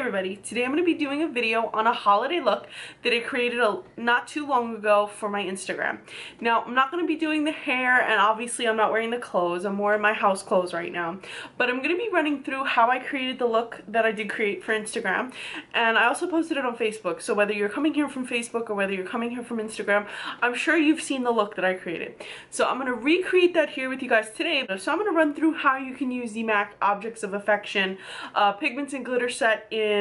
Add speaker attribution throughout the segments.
Speaker 1: everybody, today I'm going to be doing a video on a holiday look that I created not too long ago for my Instagram. Now, I'm not going to be doing the hair, and obviously I'm not wearing the clothes. I'm more in my house clothes right now. But I'm going to be running through how I created the look that I did create for Instagram. And I also posted it on Facebook, so whether you're coming here from Facebook or whether you're coming here from Instagram, I'm sure you've seen the look that I created. So I'm going to recreate that here with you guys today. So I'm going to run through how you can use the MAC Objects of Affection Pigments and Glitter set in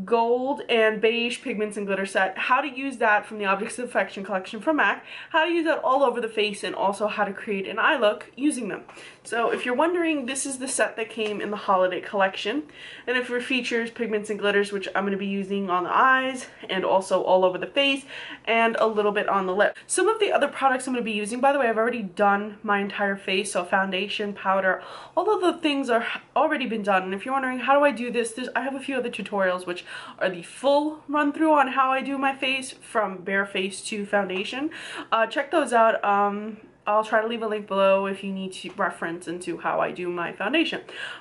Speaker 1: gold and beige pigments and glitter set, how to use that from the Objects of Affection collection from MAC, how to use that all over the face, and also how to create an eye look using them. So if you're wondering, this is the set that came in the holiday collection, and it features pigments and glitters, which I'm going to be using on the eyes and also all over the face and a little bit on the lip. Some of the other products I'm going to be using, by the way, I've already done my entire face, so foundation, powder, all of the things are already been done. And if you're wondering how do I do this, I have a few other tutorials which are the full run through on how I do my face from bare face to foundation. Check those out. I'll try to leave a link below if you need to reference into how I do my foundation.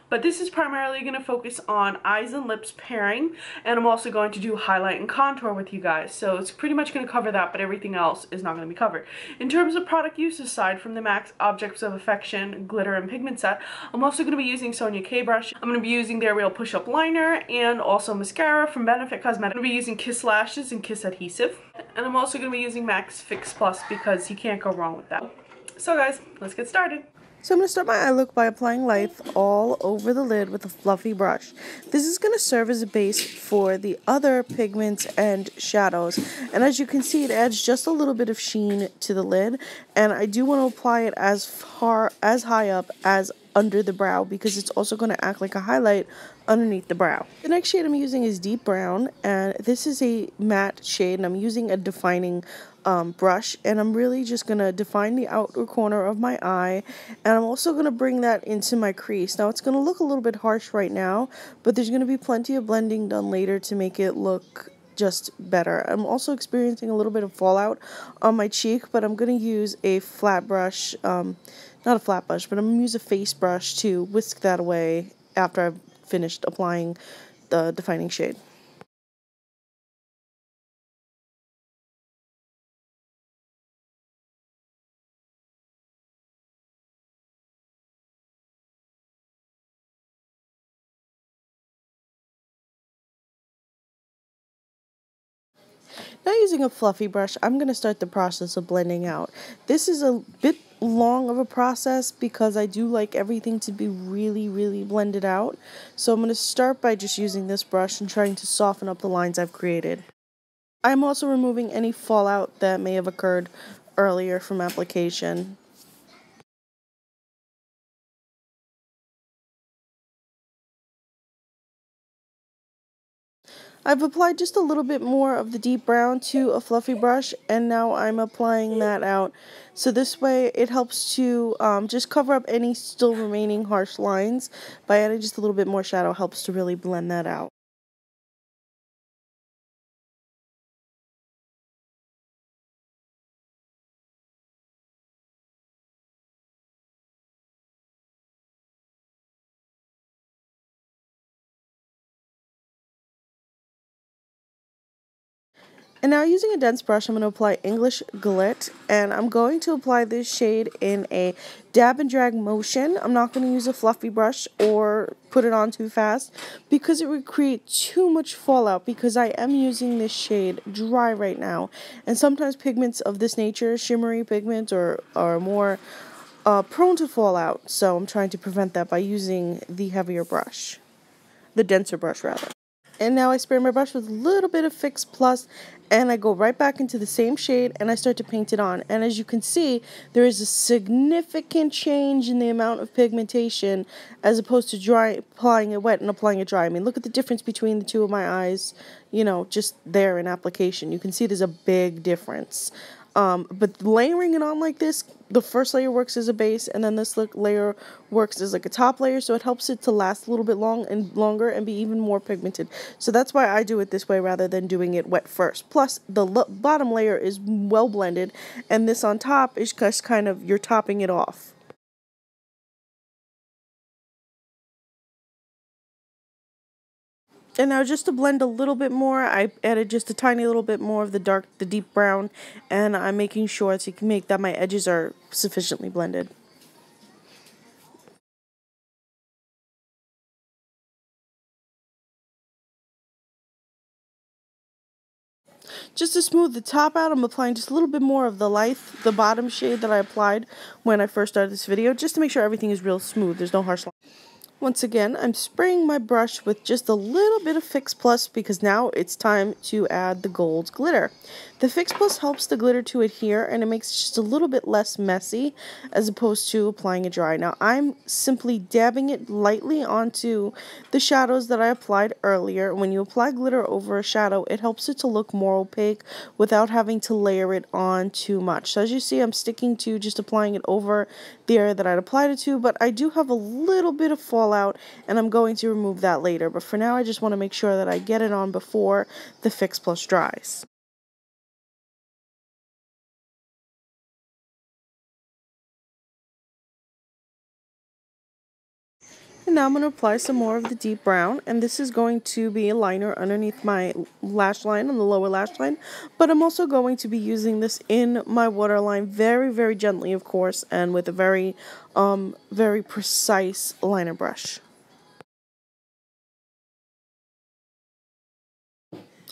Speaker 1: But this is primarily going to focus on eyes and lips pairing, and I'm also going to do highlight and contour with you guys. So it's pretty much going to cover that, but everything else is not going to be covered. In terms of product use, aside from the MAC Objects of Affection Glitter and Pigment set, I'm also going to be using Sonia K brush. I'm going to be using their Real Push-Up Liner and also mascara from Benefit Cosmetics. I'm going to be using Kiss Lashes and Kiss Adhesive. And I'm also going to be using MAC's Fix Plus because you can't go wrong with that. So guys, let's get started.
Speaker 2: So I'm going to start my eye look by applying light all over the lid with a fluffy brush. This is going to serve as a base for the other pigments and shadows. And as you can see, it adds just a little bit of sheen to the lid. And I do want to apply it as high up as under the brow because it's also going to act like a highlight underneath the brow. The next shade I'm using is Deep Brown, and this is a matte shade, and I'm using a defining brush, and I'm really just going to define the outer corner of my eye, and I'm also going to bring that into my crease. Now it's going to look a little bit harsh right now, but there's going to be plenty of blending done later to make it look just better. I'm also experiencing a little bit of fallout on my cheek, but I'm going to use a flat brush, not a flat brush, but I'm going to use a face brush to whisk that away after I've finished applying the defining shade. Now using a fluffy brush, I'm going to start the process of blending out. This is a bit long of a process because I do like everything to be really blended out. So I'm going to start by just using this brush and trying to soften up the lines I've created. I'm also removing any fallout that may have occurred earlier from application. I've applied just a little bit more of the deep brown to a fluffy brush, and now I'm applying that out. So this way it helps to just cover up any still remaining harsh lines. By adding just a little bit more shadow helps to really blend that out. And now using a dense brush, I'm going to apply English Glit, and I'm going to apply this shade in a dab and drag motion. I'm not going to use a fluffy brush or put it on too fast because it would create too much fallout, because I am using this shade dry right now. And sometimes pigments of this nature, shimmery pigments, are more prone to fallout. So I'm trying to prevent that by using the heavier brush, the denser brush rather. And now I spray my brush with a little bit of Fix Plus, and I go right back into the same shade and I start to paint it on. And as you can see, there is a significant change in the amount of pigmentation as opposed to applying it wet and applying it dry. I mean, look at the difference between the two of my eyes, you know, just there in application. You can see there's a big difference. But layering it on like this, the first layer works as a base, and then this layer works as like a top layer, so it helps it to last a little bit longer and be even more pigmented. So that's why I do it this way rather than doing it wet first. Plus, the bottom layer is well blended, and this on top is just kind of, you're topping it off. And now just to blend a little bit more, I added just a tiny little bit more of the deep brown, and I'm making sure to make that my edges are sufficiently blended. Just to smooth the top out, I'm applying just a little bit more of the bottom shade that I applied when I first started this video, just to make sure everything is real smooth. There's no harsh lines. Once again, I'm spraying my brush with just a little bit of Fix Plus because now it's time to add the gold glitter. The Fix Plus helps the glitter to adhere and it makes it just a little bit less messy as opposed to applying it dry. Now I'm simply dabbing it lightly onto the shadows that I applied earlier. When you apply glitter over a shadow, it helps it to look more opaque without having to layer it on too much. So as you see, I'm sticking to just applying it over the area that I'd applied it to, but I do have a little bit of fallout and I'm going to remove that later. But for now, I just want to make sure that I get it on before the Fix Plus dries. And now I'm going to apply some more of the deep brown, and this is going to be a liner underneath my lash line on the lower lash line, but I'm also going to be using this in my waterline very, very gently, of course, and with a very precise liner brush.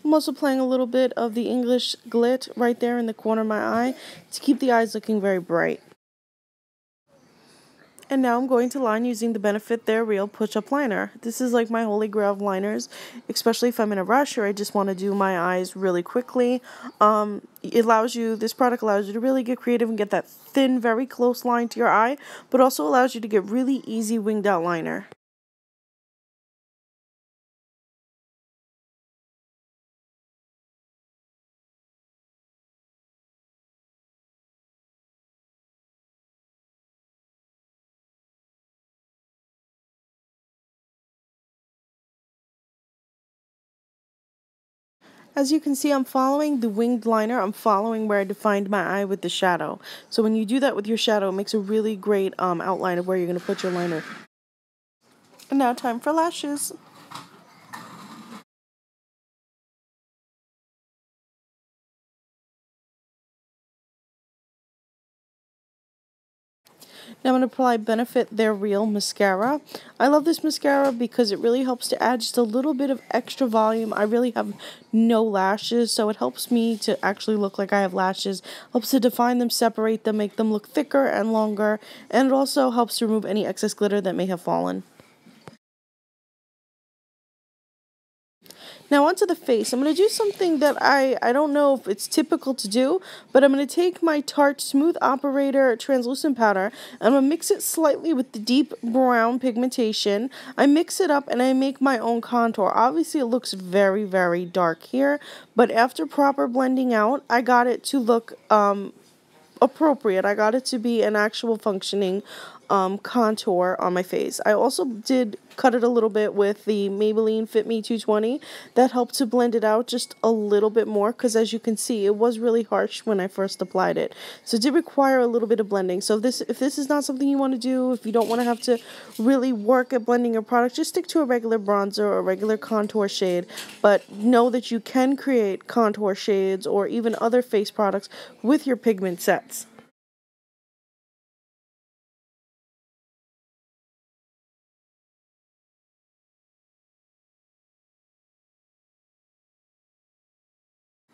Speaker 2: I'm also applying a little bit of the English Glit right there in the corner of my eye to keep the eyes looking very bright. And now I'm going to line using the Benefit They're Real push-up liner. This is like my holy grail of liners, especially if I'm in a rush or I just want to do my eyes really quickly. This product allows you to really get creative and get that thin, very close line to your eye, but also allows you to get really easy winged out liner. As you can see, I'm following the winged liner. I'm following where I defined my eye with the shadow. So when you do that with your shadow, it makes a really great outline of where you're going to put your liner. And now time for lashes. Now I'm going to apply Benefit They're Real mascara. I love this mascara because it really helps to add just a little bit of extra volume. I really have no lashes, so it helps me to actually look like I have lashes. Helps to define them, separate them, make them look thicker and longer, and it also helps to remove any excess glitter that may have fallen. Now onto the face. I'm going to do something that I don't know if it's typical to do, but I'm going to take my Tarte Smooth Operator translucent powder and I'm going to mix it slightly with the deep brown pigmentation. I mix it up and I make my own contour. Obviously it looks very, very dark here, but after proper blending out, I got it to look appropriate. I got it to be an actual functioning contour on my face. I also did cut it a little bit with the Maybelline Fit Me 220. That helped to blend it out just a little bit more because as you can see, it was really harsh when I first applied it. So it did require a little bit of blending. So if this is not something you want to do, if you don't want to have to really work at blending your product, just stick to a regular bronzer or a regular contour shade. But know that you can create contour shades or even other face products with your pigment sets.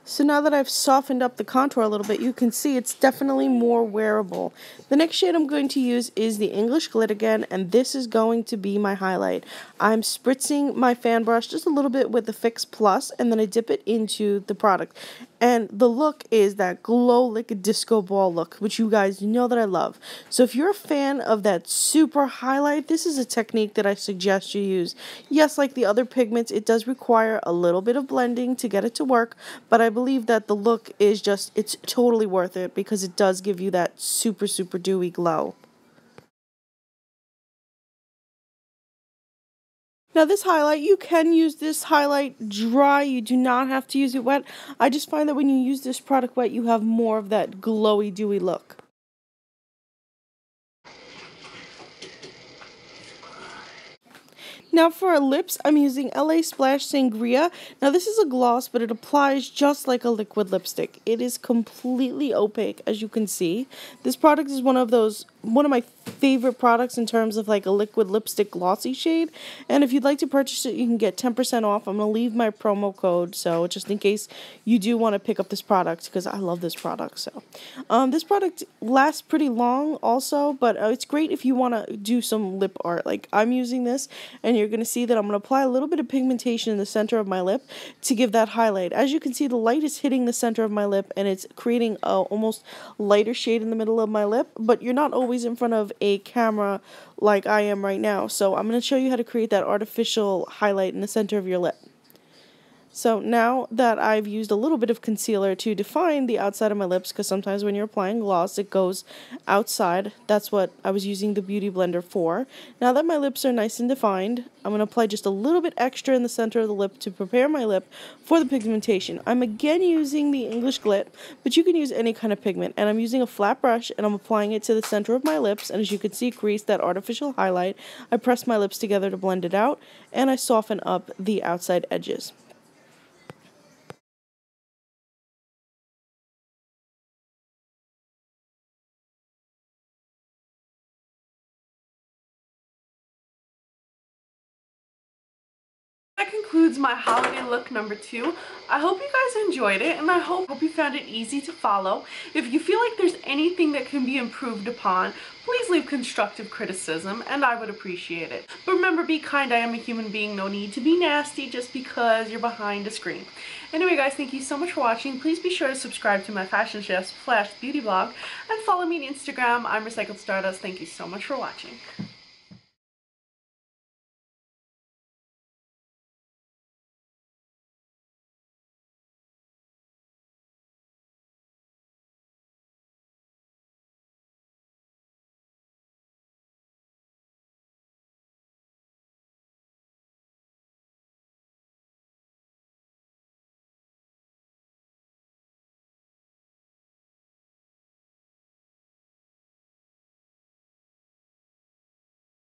Speaker 2: So now that I've softened up the contour a little bit, you can see it's definitely more wearable. The next shade I'm going to use is the English Glit again, and this is going to be my highlight. I'm spritzing my fan brush just a little bit with the Fix Plus, and then I dip it into the product. And the look is that glow like a disco ball look, which you guys know that I love. So if you're a fan of that super highlight, this is a technique that I suggest you use. Yes, like the other pigments, it does require a little bit of blending to get it to work, but I believe that the look is it's totally worth it because it does give you that super, super dewy glow. Now this highlight, you can use this highlight dry. You do not have to use it wet. I just find that when you use this product wet, you have more of that glowy, dewy look. Now for our lips, I'm using LA Splash Sangria. Now this is a gloss, but it applies just like a liquid lipstick. It is completely opaque, as you can see. This product is one of my favorite products in terms of like a liquid lipstick glossy shade. And if you'd like to purchase it, you can get 10% off. I'm going to leave my promo code, so just in case you do want to pick up this product, because I love this product. So this product lasts pretty long also, but it's great if you want to do some lip art. Like I'm using this, and you're going to see that I'm going to apply a little bit of pigmentation in the center of my lip to give that highlight. As you can see, the light is hitting the center of my lip, and it's creating a almost lighter shade in the middle of my lip, but you're not always in front of a camera like I am right now. So I'm going to show you how to create that artificial highlight in the center of your lip. So now that I've used a little bit of concealer to define the outside of my lips, because sometimes when you're applying gloss, it goes outside. That's what I was using the Beauty Blender for. Now that my lips are nice and defined, I'm going to apply just a little bit extra in the center of the lip to prepare my lip for the pigmentation. I'm again using the English Glit, but you can use any kind of pigment. And I'm using a flat brush, and I'm applying it to the center of my lips. And as you can see, it creates that artificial highlight. I press my lips together to blend it out, and I soften up the outside edges.
Speaker 1: That concludes my holiday look number 2. I hope you guys enjoyed it, and I hope you found it easy to follow. If you feel like there's anything that can be improved upon, please leave constructive criticism, and I would appreciate it. But remember, be kind. I am a human being. No need to be nasty just because you're behind a screen. Anyway, guys, thank you so much for watching. Please be sure to subscribe to my Fashion Chefs / beauty blog, and follow me on Instagram. I'm Recycled Stardust. Thank you so much for watching.